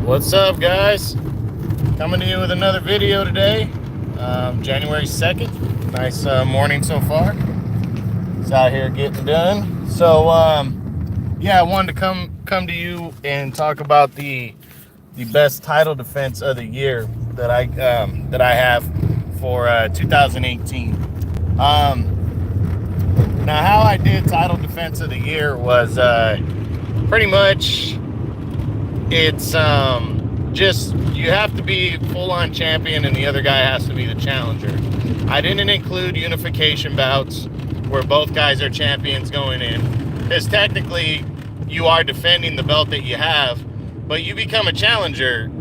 What's up, guys? Coming to you with another video today. January 2nd. Nice morning so far. It's out here getting done. So, yeah, I wanted to come to you and talk about the best title defense of the year that I have for 2018. Now, how I did title defense of the year was pretty much it's just you have to be full-on champion and the other guy has to be the challenger. I didn't include unification bouts where both guys are champions going in, because technically you are defending the belt that you have, but you become a challenger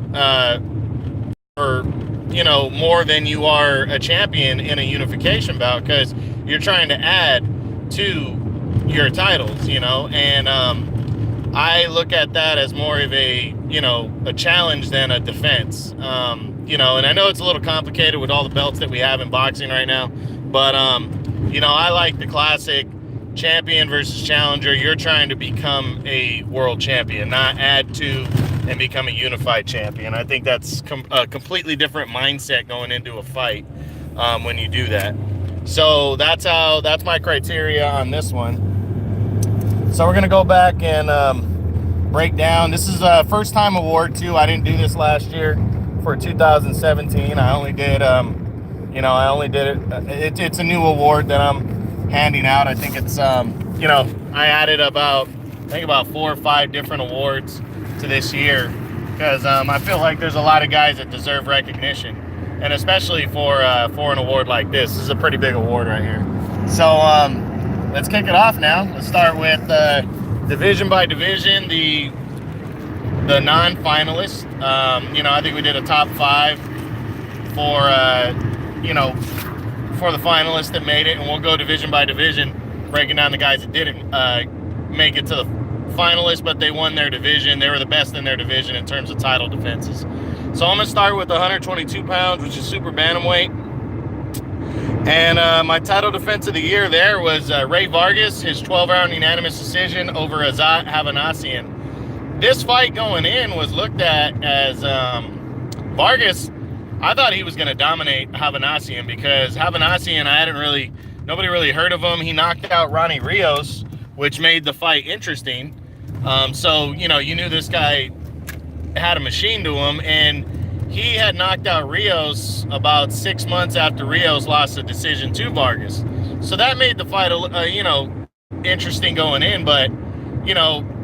for more than you are a champion in a unification bout, because you're trying to add to your titles, and I look at that as more of a challenge than a defense. And I know it's a little complicated with all the belts that we have in boxing right now, but I like the classic champion versus challenger. You're trying to become a world champion, not add to and become a unified champion. I think that's a completely different mindset going into a fight when you do that. So that's my criteria on this one. So we're going to go back and break down. This is a first-time award, too. I didn't do this last year for 2017. I only did, it. It's a new award that I'm handing out. I think it's, I added about 4 or 5 different awards to this year, because I feel like there's a lot of guys that deserve recognition, and especially for an award like this. This is a pretty big award right here. So, let's kick it off now. Let's start with division by division, the non-finalists. I think we did a top 5 for the finalists that made it, and we'll go division by division, breaking down the guys that didn't make it to the finalists, but they won their division. They were the best in their division in terms of title defenses. So I'm going to start with 122 pounds, which is super bantamweight. And my title defense of the year there was Ray Vargas, his 12-round unanimous decision over Azat Havanassian. This fight going in was looked at as Vargas. I thought he was going to dominate Havanassian, because Havanassian, nobody really heard of him. He knocked out Ronnie Rios, which made the fight interesting. So you knew this guy had a machine to him, and he had knocked out Rios about 6 months after Rios lost a decision to Vargas. So that made the fight, interesting going in. But,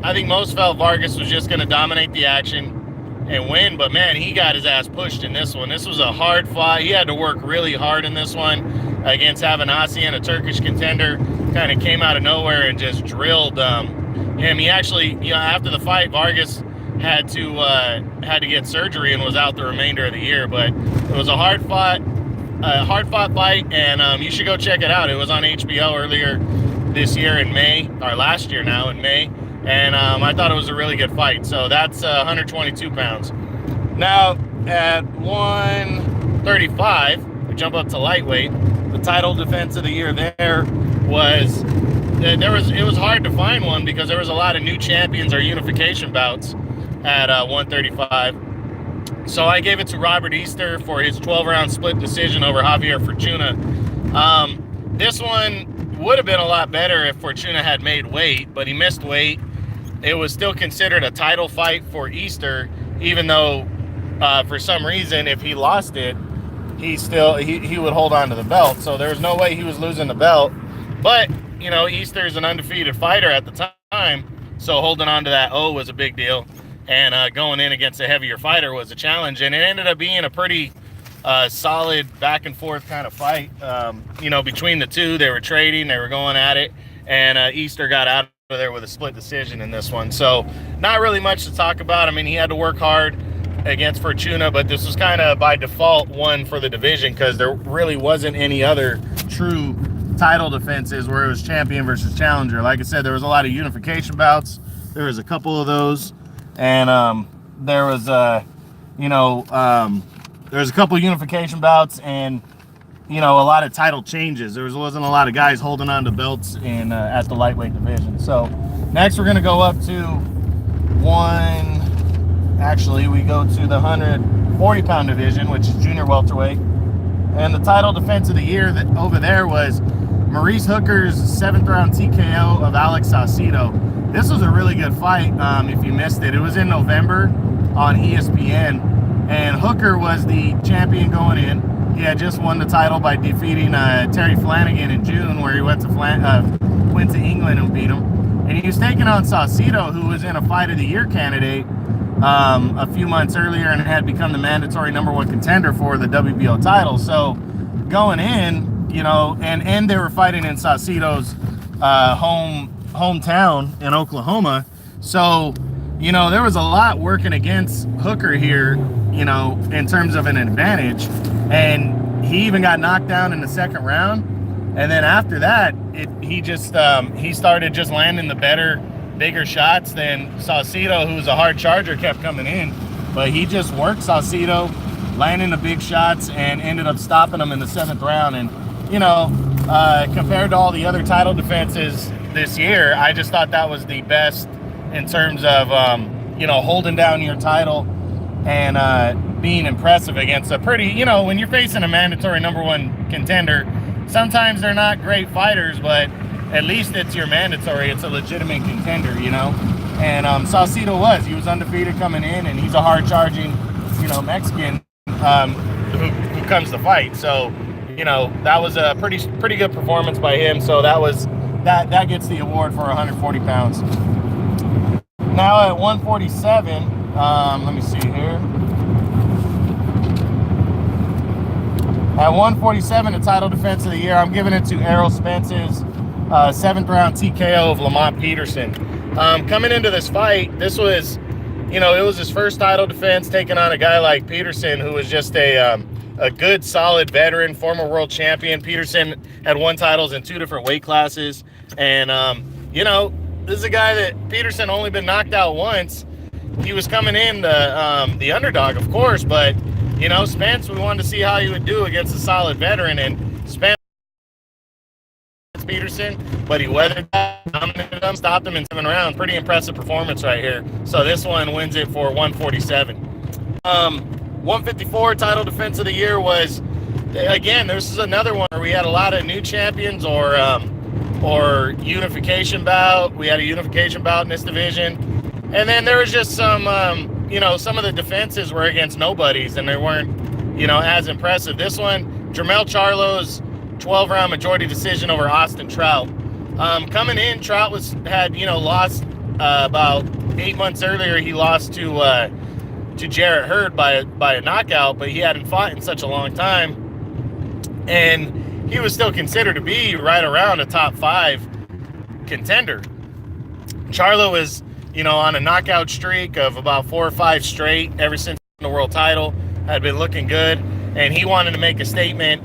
I think most felt Vargas was just going to dominate the action and win. But, man, he got his ass pushed in this one. This was a hard fight. He had to work really hard in this one against Havanassian, a Turkish contender. Kind of came out of nowhere and just drilled him. He actually, after the fight, Vargas had to get surgery and was out the remainder of the year. But it was a hard fought fight, and you should go check it out. It was on HBO earlier this year in May, or last year now in May, and I thought it was a really good fight. So that's 122 pounds. Now at 135, we jump up to lightweight. The title defense of the year there was it was hard to find one, because there was a lot of new champions or unification bouts at 135. So I gave it to Robert Easter for his 12-round split decision over Javier Fortuna. This one would have been a lot better if Fortuna had made weight, but he missed weight. It was still considered a title fight for Easter, even though for some reason, if he lost it, he would hold on to the belt. So there was no way he was losing the belt. But, Easter is an undefeated fighter at the time, so holding on to that O was a big deal. And going in against a heavier fighter was a challenge. And it ended up being a pretty solid back and forth kind of fight. Between the two, they were trading, they were going at it. And Easter got out of there with a split decision in this one. So not really much to talk about. I mean, he had to work hard against Fortuna, but this was kind of by default one for the division, because there really wasn't any other true title defenses where it was champion versus challenger. Like I said, there was a lot of unification bouts. There was a couple of those. And there was a couple of unification bouts, and a lot of title changes. There wasn't a lot of guys holding on to belts in at the lightweight division. So next we're going to go up to actually, we go to the 140-pound division, which is junior welterweight. And the title defense of the year that over there was Maurice Hooker's 7th round TKO of Alex Saucedo. This was a really good fight. If you missed it, it was in November on ESPN, and Hooker was the champion going in. He had just won the title by defeating Terry Flanagan in June, where he went to England and beat him. And he was taking on Saucedo, who was in a Fight of the Year candidate a few months earlier and had become the mandatory #1 contender for the WBO title. So going in, you know, and they were fighting in Saucedo's hometown in Oklahoma. So, you know, there was a lot working against Hooker here, you know, in terms of an advantage. And he even got knocked down in the 2nd round. And then after that, he started just landing the bigger shots than Saucedo, who's a hard charger, kept coming in. But he just worked Saucedo, landing the big shots, and ended up stopping him in the 7th round. And, you know, compared to all the other title defenses this year, I just thought that was the best in terms of, you know, holding down your title and being impressive against a pretty, you know, when you're facing a mandatory #1 contender, sometimes they're not great fighters, but at least it's your mandatory. It's a legitimate contender, you know. And Saucedo he was undefeated coming in, and he's a hard-charging, you know, Mexican who comes to fight. So, you know, that was a pretty good performance by him. So that gets the award for 140 pounds. Now at 147, let me see here. At 147, the title defense of the year, I'm giving it to Errol Spence's 7th round TKO of Lamont Peterson. Coming into this fight, this was, you know, it was his first title defense, taking on a guy like Peterson, who was just a good, solid veteran, former world champion. Peterson had won titles in 2 different weight classes. And, you know, this is a guy that Peterson only been knocked out once. He was coming in the underdog, of course, but, you know, Spence, we wanted to see how he would do against a solid veteran, and Spence Peterson, but he weathered that, dominated him, stopped him in 7 rounds. Pretty impressive performance right here. So this one wins it for 147. 154 title defense of the year was, again, this is another one where we had a lot of new champions or unification bout. We had a unification bout in this division. And then there was just some, you know, some of the defenses were against nobodies, and they weren't, you know, as impressive. This one, Jermell Charlo's 12-round majority decision over Austin Trout. Coming in, Trout had, you know, lost about 8 months earlier. He lost to Jarrett Hurd by a knockout, but he hadn't fought in such a long time, and he was still considered to be right around a top 5 contender. Charlo was, you know, on a knockout streak of about 4 or 5 straight ever since the world title, had been looking good, and he wanted to make a statement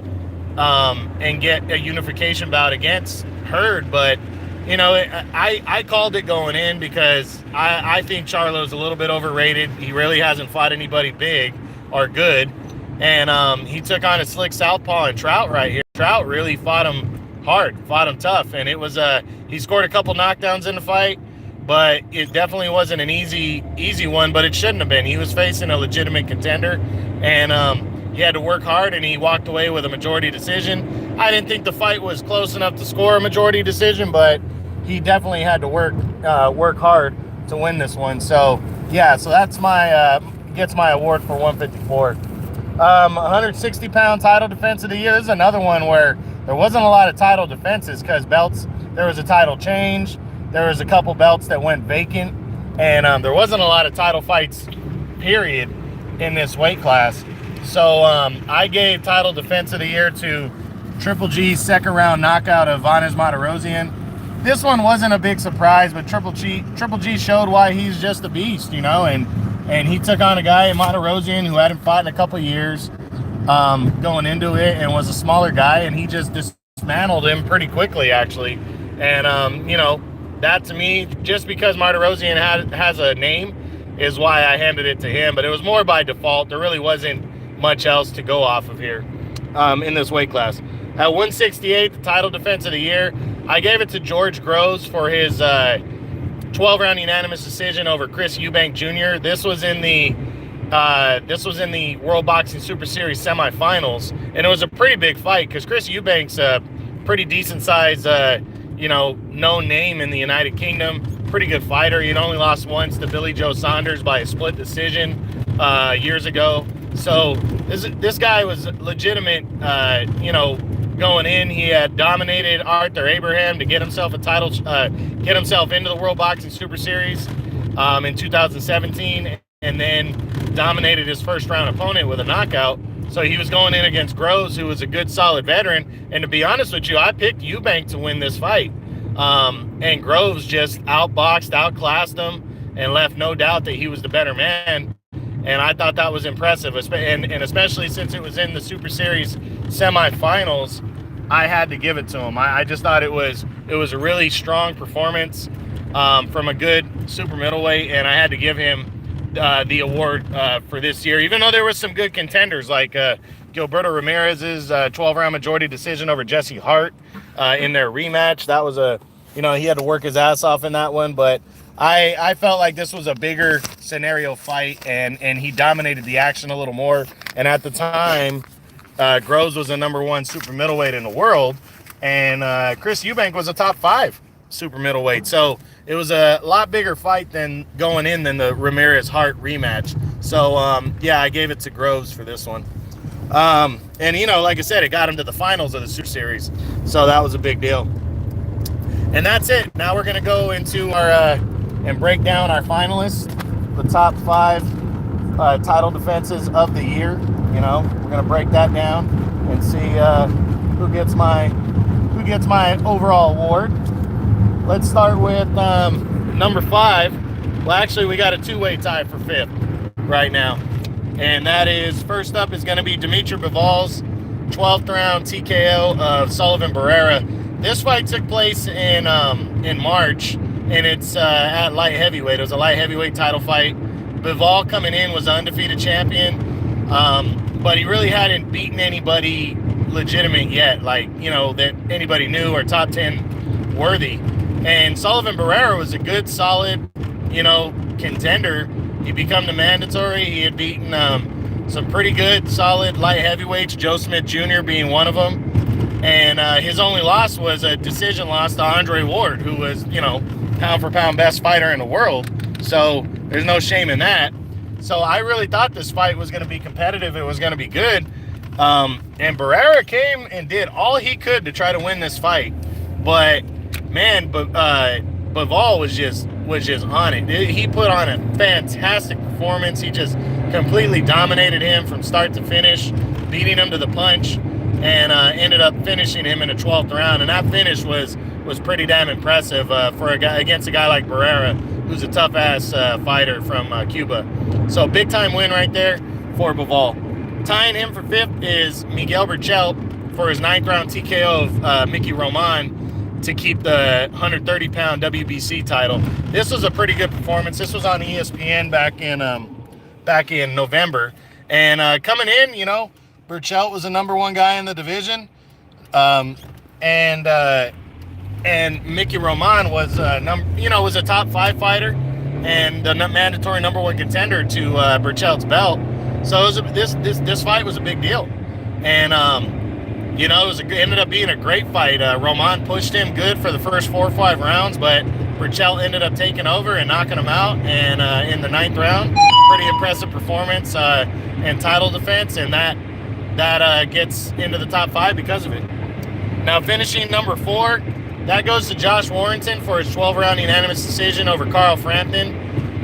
and get a unification bout against Hurd. But, you know, I called it going in because I think Charlo's a little bit overrated. He really hasn't fought anybody big or good, and he took on a slick southpaw and Trout right here. Trout really fought him hard, fought him tough, and it was he scored a couple knockdowns in the fight, but it definitely wasn't an easy one, but it shouldn't have been. He was facing a legitimate contender, and he had to work hard, and he walked away with a majority decision. I didn't think the fight was close enough to score a majority decision, but he definitely had to work hard to win this one. So yeah, so that's my gets my award for 154. 160-pound title defense of the year. This is another one where there wasn't a lot of title defenses because belts, there was a title change. There was a couple belts that went vacant, and there wasn't a lot of title fights, period, in this weight class. So I gave title defense of the year to Triple G's 2nd round knockout of Vanes Martirosyan. This one wasn't a big surprise, but Triple G showed why he's just a beast, you know, and he took on a guy in Martirosyan who hadn't fought in a couple years going into it, and was a smaller guy, and he just dismantled him pretty quickly, actually. And, you know, that to me, just because Martirosyan has a name, is why I handed it to him. But it was more by default. There really wasn't much else to go off of here in this weight class. At 168, the title defense of the year, I gave it to George Groves for his 12-round unanimous decision over Chris Eubank Jr. This was in the World Boxing Super Series semifinals, and it was a pretty big fight because Chris Eubank's a pretty decent size, known name in the United Kingdom. Pretty good fighter. He'd only lost once to Billy Joe Saunders by a split decision years ago. So this guy was legitimate. Going in, he had dominated Arthur Abraham to get himself a title, get himself into the World Boxing Super Series in 2017, and then dominated his first round opponent with a knockout. So he was going in against Groves, who was a good, solid veteran. And to be honest with you, I picked Eubank to win this fight. And Groves just outboxed, outclassed him, and left no doubt that he was the better man. And I thought that was impressive, and especially since it was in the Super Series semifinals, I had to give it to him. I just thought it was a really strong performance from a good super middleweight, and I had to give him the award for this year, even though there were some good contenders like Gilberto Ramirez's 12-round majority decision over Jesse Hart in their rematch. That was he had to work his ass off in that one, but I felt like this was a bigger scenario fight, and he dominated the action a little more. And at the time, Groves was the #1 super middleweight in the world, and Chris Eubank was a top 5 super middleweight. So it was a lot bigger fight than going in than the Ramirez-Hart rematch. So, I gave it to Groves for this one. And, like I said, it got him to the finals of the Super Series. So that was a big deal. And that's it. Now we're going to go into our and break down our finalists, the top 5 title defenses of the year. We're going to break that down and see who gets my overall award. Let's start with number 5. Well, actually, we got a 2-way tie for 5th right now. And that is, first up is going to be Dimitri Bivol's 12th round TKO of Sullivan Barrera. This fight took place in March, and it's at light heavyweight. It was a light heavyweight title fight. Bivol coming in was an undefeated champion, but he really hadn't beaten anybody legitimate yet, that anybody knew or top 10 worthy. And Sullivan Barrera was a good, solid, contender. He became the mandatory. He had beaten some pretty good, solid light heavyweights, Joe Smith Jr. being one of them. And his only loss was a decision loss to Andre Ward, who was, pound for pound best fighter in the world. So there's no shame in that. So I really thought this fight was going to be competitive. It was going to be good. And Barrera came and did all he could to try to win this fight. But man, Bivol was just on it. He put on a fantastic performance. He just completely dominated him from start to finish, beating him to the punch, and ended up finishing him in the 12th round. And that finish was pretty damn impressive for a guy against a guy like Barrera, who's a tough ass fighter from Cuba. So big time win right there for Bivol. Tying him for 5th is Miguel Berchelt for his 9th round TKO of Mickey Roman to keep the 130-pound WBC title. This was a pretty good performance. This was on ESPN back in November. And coming in, Berchelt was the #1 guy in the division. And Mickey Roman was was a top 5 fighter and the mandatory #1 contender to Berchelt's belt. So this fight was a big deal. And it ended up being a great fight. Roman pushed him good for the first 4 or 5 rounds, but Berchelt ended up taking over and knocking him out. And in the 9th round, pretty impressive performance and title defense, and that gets into the top 5 because of it. Now finishing number 4, that goes to Josh Warrington for his 12-round unanimous decision over Carl Frampton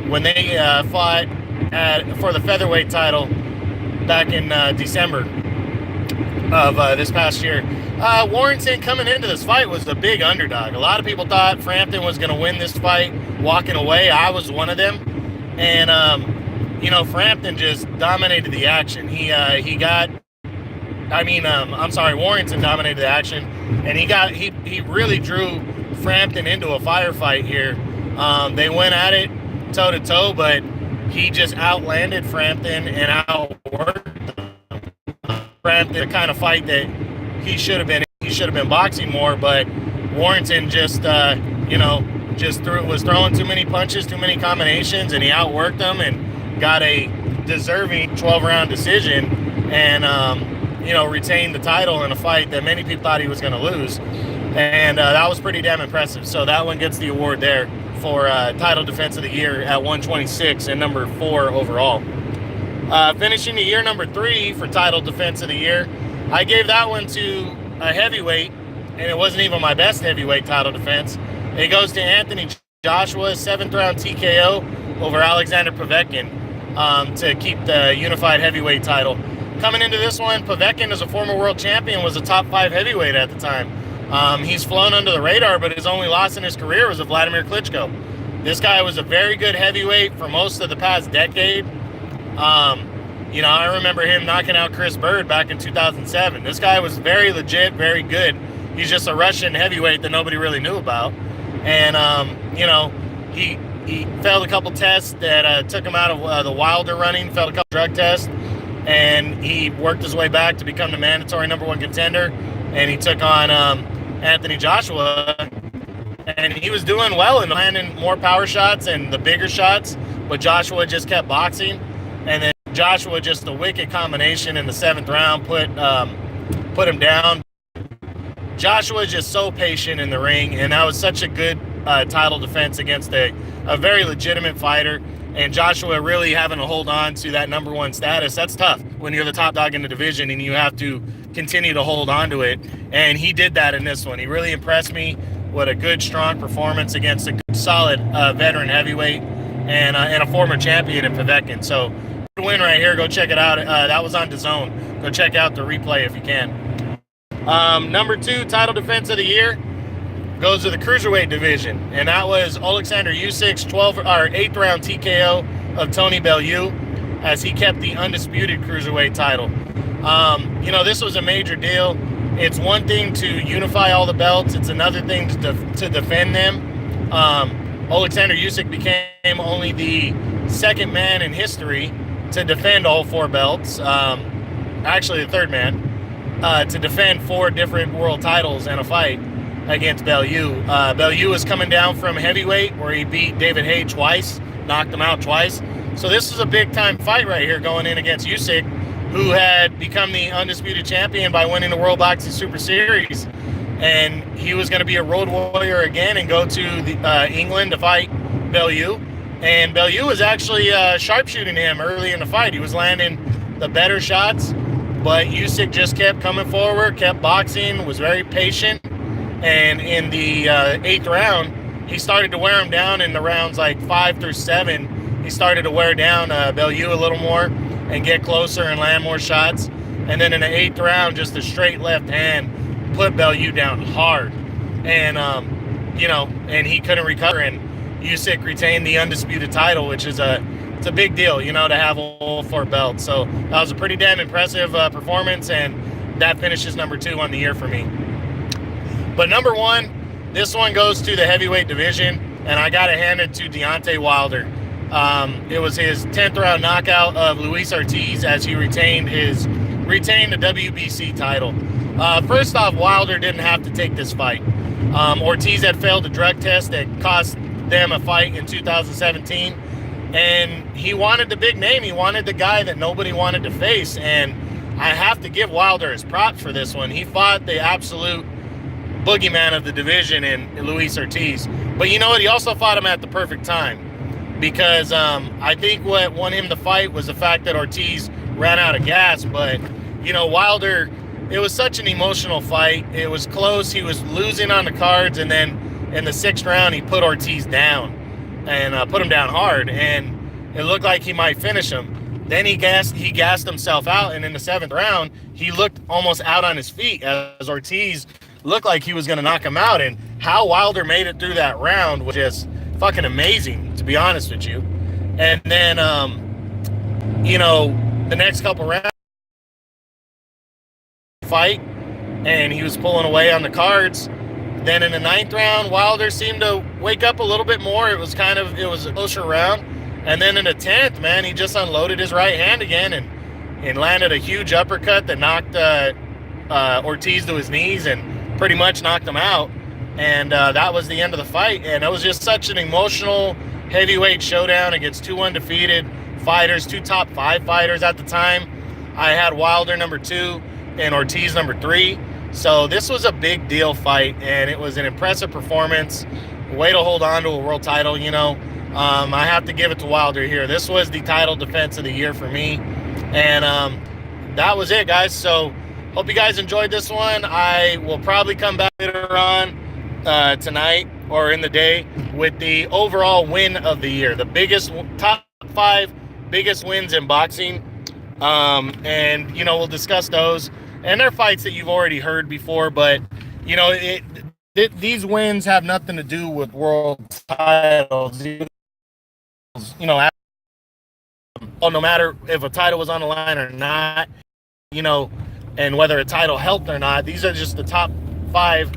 when they fought for the featherweight title back in December of this past year. Warrington coming into this fight was the big underdog. A lot of people thought Frampton was going to win this fight walking away. I was one of them. And, Frampton just dominated the action. Warrington dominated the action, and he really drew Frampton into a firefight here. They went at it toe-to-toe, but he just outlanded Frampton and outworked Frampton, the kind of fight that he should have been boxing more, but Warrington just was throwing too many punches, too many combinations, and he outworked them and got a deserving 12-round decision and retained the title in a fight that many people thought he was going to lose. And that was pretty damn impressive. So that one gets the award there for title defense of the year at 126 and number 4 overall. Finishing the year number 3 for title defense of the year, I gave that one to a heavyweight, and it wasn't even my best heavyweight title defense. It goes to Anthony Joshua, 7th round TKO over Alexander Povetkin to keep the unified heavyweight title. Coming into this one, Povetkin, as a former world champion, was a top 5 heavyweight at the time. He's flown under the radar, but his only loss in his career was to Vladimir Klitschko. This guy was a very good heavyweight for most of the past decade. I remember him knocking out Chris Bird back in 2007. This guy was very legit, very good. He's just a Russian heavyweight that nobody really knew about. And, he failed a couple tests that took him out of the Wilder running, failed a couple drug tests, and he worked his way back to become the mandatory number 1 contender. And he took on Anthony Joshua, and he was doing well and landing more power shots and the bigger shots, but Joshua just kept boxing. And then Joshua, just a wicked combination in the 7th round, put him down. Joshua just so patient in the ring, and that was such a good title defense against a very legitimate fighter. And Joshua really having to hold on to that number 1 status, that's tough when you're the top dog in the division and you have to continue to hold on to it. And he did that in this one. He really impressed me with a good, strong performance against a good, solid veteran heavyweight and a former champion in Povetkin. So, good win right here. Go check it out. That was on DAZN. Go check out the replay if you can. Number 2 title defense of the year goes to the cruiserweight division, and that was Alexander Usyk's 8th round TKO of Tony Bellew as he kept the undisputed cruiserweight title. This was a major deal. It's one thing to unify all the belts. It's another thing to defend them. Alexander Usyk became only the 2nd man in history to defend all 4 belts. Actually, the 3rd man to defend 4 different world titles in a fight against Bellew. Bellew was coming down from heavyweight where he beat David Haye twice, knocked him out twice. So this was a big-time fight right here going in against Usyk, who had become the undisputed champion by winning the World Boxing Super Series. And he was going to be a road warrior again and go to England to fight Bellew. And Bellew was actually sharpshooting him early in the fight. He was landing the better shots, but Usyk just kept coming forward, kept boxing, was very patient. And in the 8th round, he started to wear him down in the rounds like 5 through 7. He started to wear down Bellew a little more and get closer and land more shots. And then in the 8th round, just a straight left hand put Bellew down hard. And, and he couldn't recover. And Usyk retained the undisputed title, which is it's a big deal, to have all 4 belts. So that was a pretty damn impressive performance, and that finishes number 2 on the year for me. But number 1, this one goes to the heavyweight division, and I got to hand it to Deontay Wilder. It was his 10th round knockout of Luis Ortiz as he retained the WBC title. First off, Wilder didn't have to take this fight. Ortiz had failed a drug test that cost them a fight in 2017, and he wanted the big name. He wanted the guy that nobody wanted to face, and I have to give Wilder his props for this one. He fought the absolute boogeyman of the division in Luis Ortiz. But you know what? He also fought him at the perfect time, because I think what won him the fight was the fact that Ortiz ran out of gas. But, Wilder, it was such an emotional fight. It was close. He was losing on the cards, and then in the 6th round, he put Ortiz down and put him down hard, and it looked like he might finish him. Then he gassed himself out, and in the 7th round, he looked almost out on his feet as Ortiz looked like he was going to knock him out. And how Wilder made it through that round was just fucking amazing, to be honest with you. And then, the next couple rounds fight, and he was pulling away on the cards. Then in the 9th round, Wilder seemed to wake up a little bit more. It was a closer round. And then in the 10th, man, he just unloaded his right hand again and landed a huge uppercut that knocked Ortiz to his knees and pretty much knocked him out. and that was the end of the fight. And it was just such an emotional heavyweight showdown against two undefeated fighters, two top 5 fighters at the time. I had Wilder number 2 and Ortiz number 3. So this was a big deal fight, and it was an impressive performance. Way to hold on to a world title, you know. I have to give it to Wilder here. This was the title defense of the year for me. And that was it, guys. So hope you guys enjoyed this one. I will probably come back later on tonight or in the day with the overall win of the year, the biggest top 5 biggest wins in boxing. And, you know, we'll discuss those. And they're fights that you've already heard before, but, you know, these wins have nothing to do with world titles. You know, no matter if a title was on the line or not, you know, and whether a title helped or not, these are just the top 5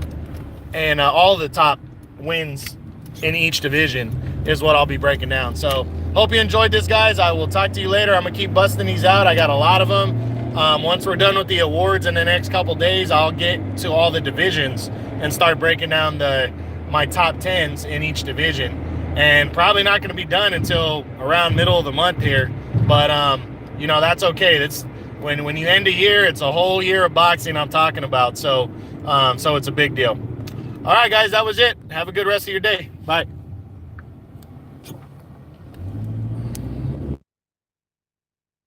and all the top wins in each division is what I'll be breaking down. So hope you enjoyed this, guys. I will talk to you later. I'm gonna keep busting these out. I got a lot of them. Once we're done with the awards in the next couple days, I'll get to all the divisions and start breaking down my top 10s in each division. And probably not going to be done until around middle of the month here. But, you know, that's okay. That's when you end a year, it's a whole year of boxing I'm talking about. So it's a big deal. All right, guys, that was it. Have a good rest of your day. Bye.